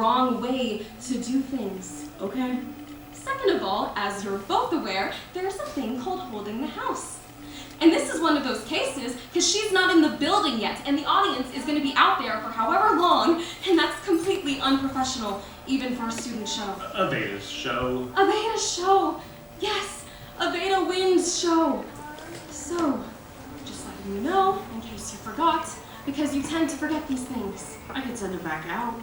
wrong way to do things. Okay. Second of all, as you're both aware, there's a thing called holding the house. And this is one of those cases because she's not in the building yet, and the audience is going to be out there for however long, and that's completely unprofessional, even for a student show. A beta show. A beta show! Yes, a beta wins show. So, just letting you know, in case you forgot, because you tend to forget these things. I could send it back out.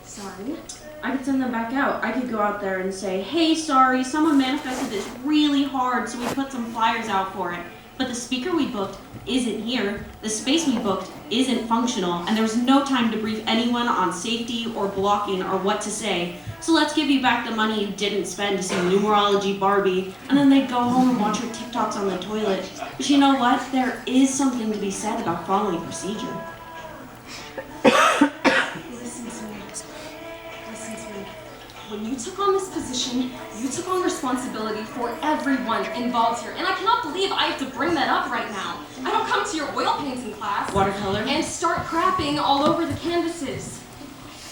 Sorry. I could send them back out. I could go out there and say, hey, sorry, someone manifested this really hard, so we put some flyers out for it. But the speaker we booked isn't here, the space we booked isn't functional, and there's no time to brief anyone on safety or blocking or what to say. So let's give you back the money you didn't spend to see numerology Barbie, and then they'd go home and watch her TikToks on the toilet. But you know what? There is something to be said about following procedure. Listen to me. Listen to me. When you took on this position, you took on responsibility for everyone involved here. And I cannot believe I have to bring that up right now. I don't come to your oil painting class Watercolor? and start crapping all over the canvases.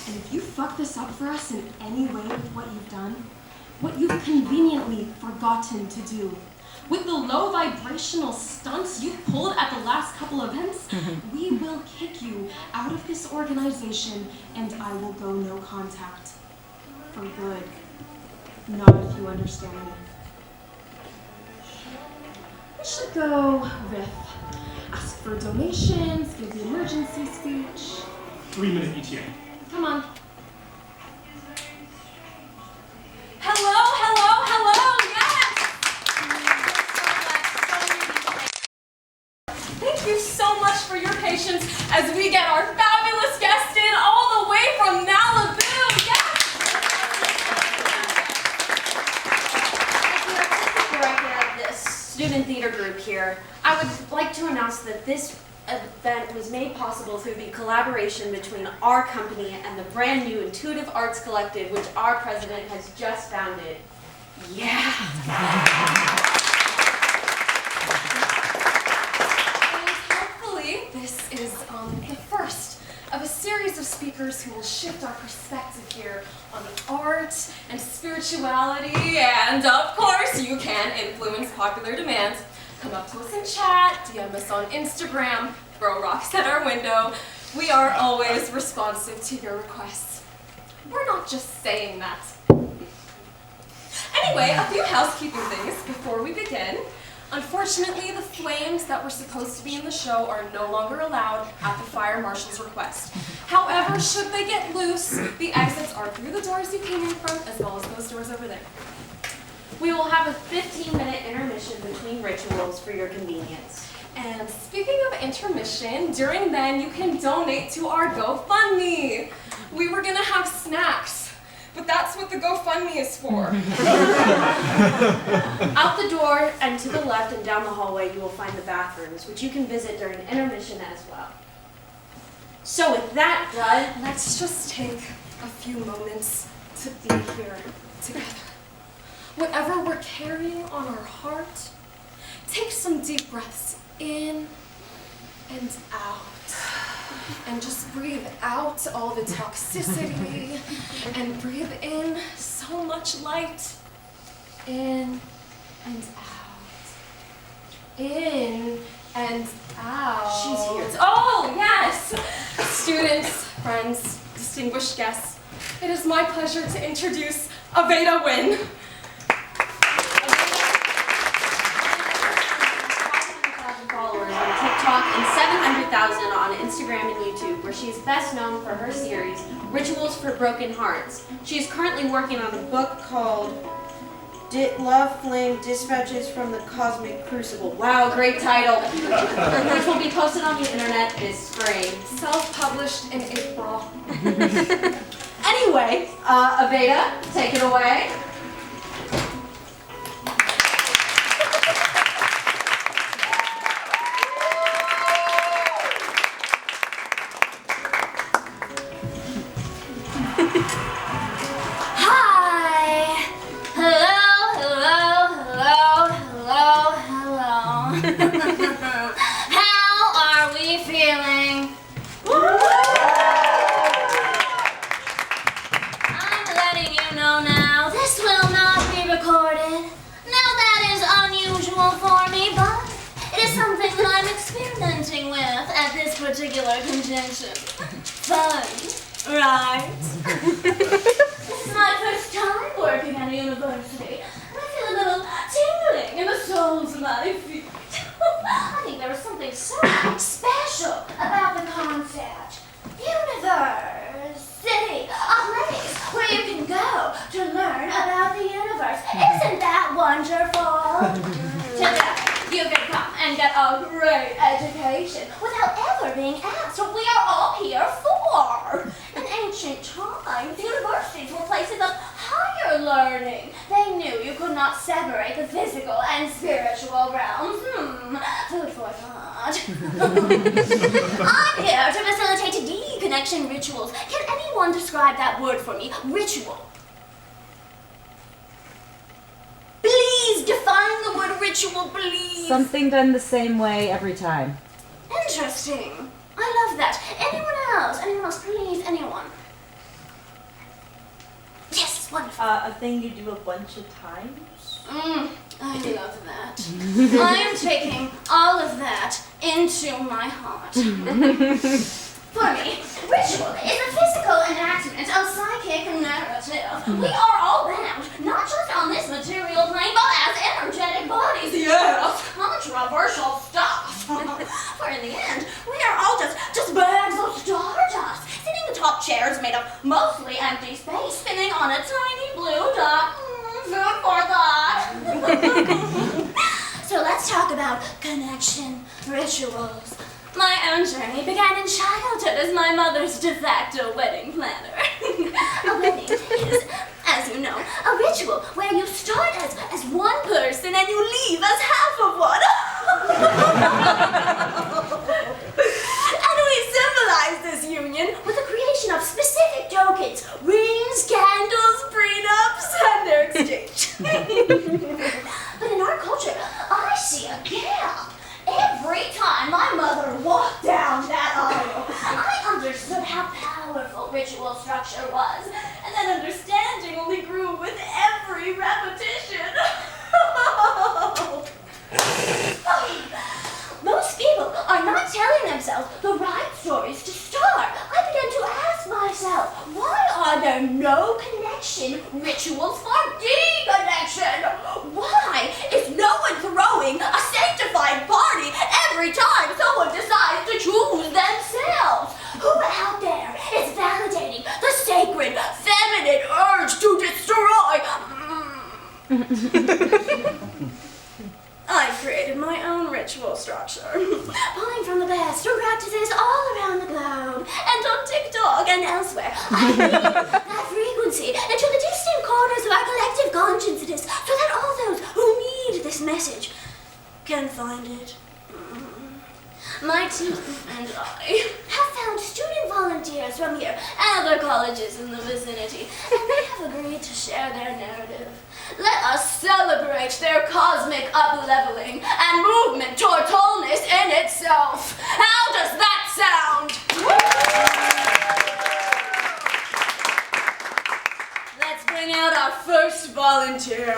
And if you fuck this up for us in any way with what you've done, what you've conveniently forgotten to do, with the low vibrational stunts you've pulled at the last couple events, we will kick you out of this organization and I will go no contact. For good. Not if you understand me. We should go with ask for donations, give the emergency speech. 3-minute ETA. Come on. Hello, hello, hello, yes! Thank you so much for your patience as we get our fabulous guest in all the way from Malibu. Yes! Student theater group here. I would like to announce that this event was made possible through the collaboration between our company and the brand new Intuitive Arts Collective, which our president has just founded. Yeah! And hopefully this is the first of a series of speakers who will shift our perspective here on art and spirituality, and of course you can influence popular demand. Come up to us in chat, DM us on Instagram, throw rocks at our window. We are always responsive to your requests. We're not just saying that. Anyway, a few housekeeping things before we begin. Unfortunately, the flames that were supposed to be in the show are no longer allowed at the fire marshal's request. However, should they get loose, the exits are through the doors you came in from, as well as those doors over there. We will have a 15-minute intermission between rituals for your convenience. And speaking of intermission, during then you can donate to our GoFundMe. We were gonna have snacks, but that's what the GoFundMe is for. Out the door and to the left and down the hallway, you will find the bathrooms, which you can visit during intermission as well. So with that done, Let's just take a few moments to be here together. Whatever we're carrying on our heart, take some deep breaths in and out. And just breathe out all the toxicity and breathe in so much light. In and out. In and out. She's here. Oh, yes! Students, friends, distinguished guests, it is my pleasure to introduce Aveda Wynn. Followers on TikTok and 700,000 on Instagram and YouTube, where she is best known for her series, Rituals for Broken Hearts. She is currently working on a book called Love Flame Dispatches from the Cosmic Crucible. Wow, great title. Which will be posted on the internet this spring. Self-published in April. Anyway, Aveda, take it away. How are we feeling? will not be recorded. Now that is unusual for me, but it is something that I'm experimenting with at this particular convention. Fun, right? This is my first time working at a university, and I feel a little tingling in the soles of my feet. I think there is something so special about the concept. University, a place where you can go to learn about the universe. Isn't that wonderful? Today, you can come and get a great education without ever being asked what we are all here for. In ancient times, universities were places of higher learning. They knew you could not separate the physical and spiritual realms. Food for thought. I'm here to facilitate de-connection rituals. Can anyone describe that word for me? Ritual. Please define the word ritual, please. Something done the same way every time. Interesting. I love that. Anyone else? Anyone else? Please, anyone. Yes, wonderful. A thing you do a bunch of times? I love that. I am taking all of that into my heart. For me, ritual is a physical enactment of psychic narrative. We are all bound, not just on this material plane, but as energetic bodies. Yes, controversial stuff. For in the end, we are all just bags of stardust, sitting in top chairs made of mostly empty space, spinning on a tiny blue dot. Food for thought. So let's talk about connection rituals. My own journey began in childhood as my mother's de facto wedding planner. A wedding is, as you know, a ritual where you start as one person and you leave as half of one. And we symbolize this union with the creation of specific tokens, rings, candles, prenups, and their exchange. But in our culture, I see a gap. Every time my mother walked down that aisle, I understood how powerful ritual structure was, and that understanding only grew with every repetition. Most people are not telling themselves the right stories to start. I began to ask myself, why are there no connection rituals for de-connection? Why is no one throwing a sanctified party every time someone decides to choose themselves? Who out there is validating the sacred feminine urge to destroy? I created my own ritual structure, pulling from the best practices all around the globe, and on TikTok and elsewhere. I made that frequency into the distant corners of our collective consciousness, so that all those who need this message can find it. My team and I have found student volunteers from here and other colleges in the vicinity, and they have agreed to share their narrative. Let us celebrate their cosmic up-leveling and movement toward wholeness in itself. How does that sound? Let's bring out our first volunteer.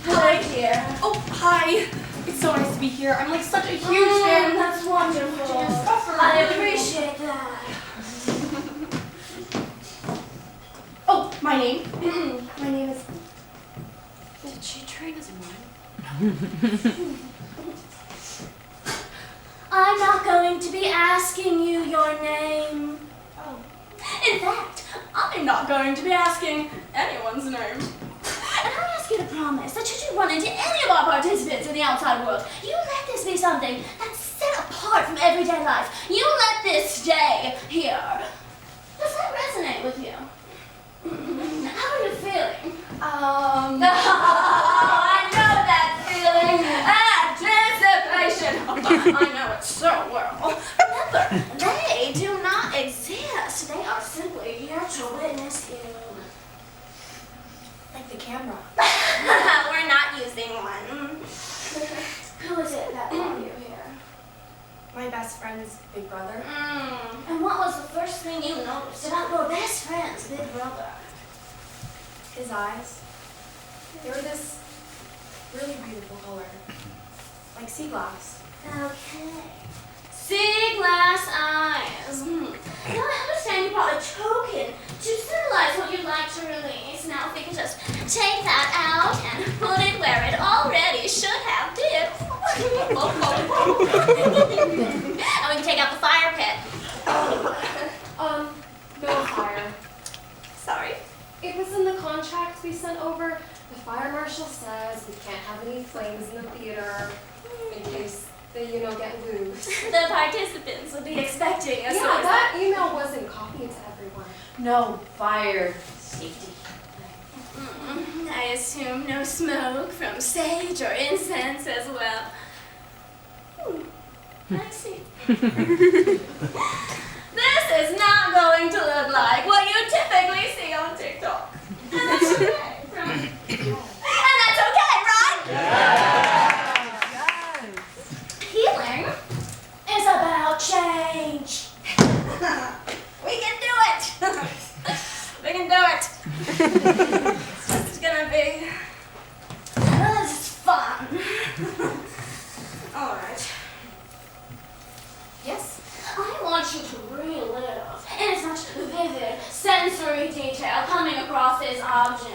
Hi, dear. Oh, hi. It's so nice to be here. I'm like such a huge fan. That's wonderful. I appreciate that. Oh, my name? My name is... Did she train as one? I'm not going to be asking you your name. Oh. In fact, I'm not going to be asking anyone's name. And I ask you to promise that should you run into any of our participants in the outside world, you let this be something that's set apart from everyday life. You let this stay here. Does that resonate with you? How are you feeling? I know that feeling. Anticipation. I know it so well. Remember, they do not exist. They are simply here to witness you. camera. We're not using one. Who is it that brought you here? My best friend's big brother. And what was the first thing you noticed about your best friend's big brother? His eyes. They were this really beautiful color. Like sea glass. Okay. Sea glass eyes. Now I understand you brought a token to symbolize what you'd like to release. Now if we could just take that out and put it where it already should have been. And we can take out the fire pit. No fire. Sorry. It was in the contract we sent over. The fire marshal says we can't have any flames in the theater in case they, get loose. The participants will be expecting a Yeah, source. that email wasn't copied to everyone. No fire safety. I assume no smoke from sage or incense as well. I see. This is not going to look like what you typically see on TikTok. And that's okay, right? And that's okay, right? Healing is about change. We can do it. We can do it. It's gonna be this is fun. All right. Yes? I want you to relive in as much vivid sensory detail coming across this object